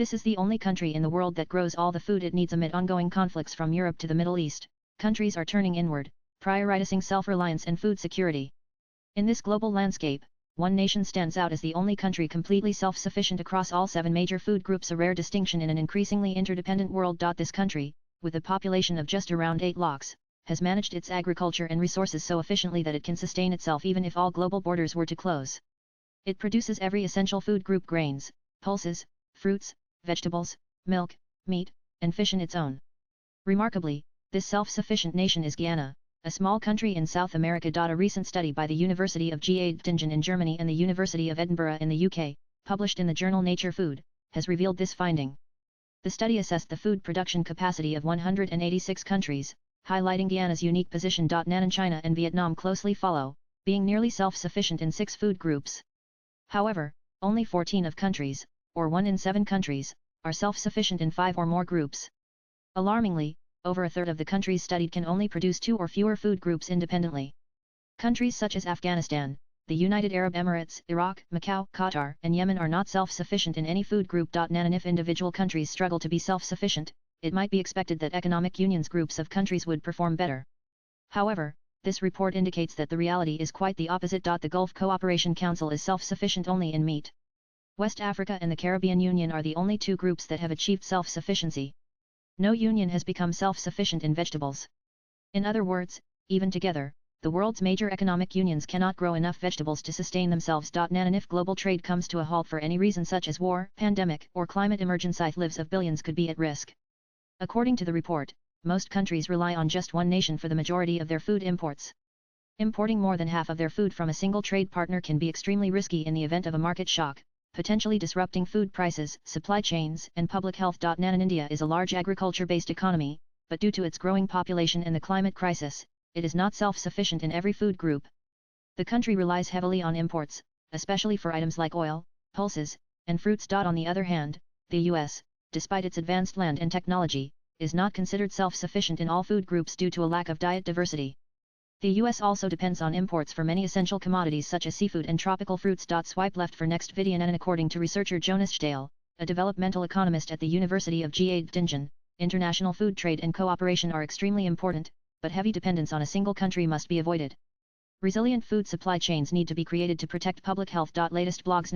This is the only country in the world that grows all the food it needs amid ongoing conflicts from Europe to the Middle East. Countries are turning inward, prioritizing self-reliance and food security. In this global landscape, one nation stands out as the only country completely self-sufficient across all 7 major food groups, a rare distinction in an increasingly interdependent world. This country, with a population of just around 8 lakhs, has managed its agriculture and resources so efficiently that it can sustain itself even if all global borders were to close. It produces every essential food group: grains, pulses, fruits, vegetables, milk, meat, and fish in its own. Remarkably, this self-sufficient nation is Guyana, a small country in South America. A recent study by the University of Göttingen in Germany and the University of Edinburgh in the UK, published in the journal Nature Food, has revealed this finding. The study assessed the food production capacity of 186 countries, highlighting Guyana's unique position. Nannan, China and Vietnam closely follow, being nearly self-sufficient in 6 food groups. However, only 14 of countries, or 1 in 7 countries, are self-sufficient in 5 or more groups. Alarmingly, over a third of the countries studied can only produce 2 or fewer food groups independently. Countries such as Afghanistan, the United Arab Emirates, Iraq, Macau, Qatar, and Yemen are not self-sufficient in any food group. Nannan, if individual countries struggle to be self-sufficient, it might be expected that economic unions groups of countries would perform better. However, this report indicates that the reality is quite the opposite. The Gulf Cooperation Council is self-sufficient only in meat. West Africa and the Caribbean Union are the only 2 groups that have achieved self-sufficiency. No union has become self-sufficient in vegetables. In other words, even together, the world's major economic unions cannot grow enough vegetables to sustain themselves. Nannan, if global trade comes to a halt for any reason such as war, pandemic, or climate emergency, lives of billions could be at risk. According to the report, most countries rely on just one nation for the majority of their food imports. Importing more than half of their food from a single trade partner can be extremely risky in the event of a market shock, potentially disrupting food prices, supply chains, and public health. Nannan, India is a large agriculture-based economy, but due to its growing population and the climate crisis, it is not self-sufficient in every food group. The country relies heavily on imports, especially for items like oil, pulses, and fruits. On the other hand, the US, despite its advanced land and technology, is not considered self-sufficient in all food groups due to a lack of diet diversity. The US also depends on imports for many essential commodities such as seafood and tropical fruits. Swipe left for next video. And according to researcher Jonas Shdale, a developmental economist at the University of Göttingen, international food trade and cooperation are extremely important, but heavy dependence on a single country must be avoided. Resilient food supply chains need to be created to protect public health. Latest blogs.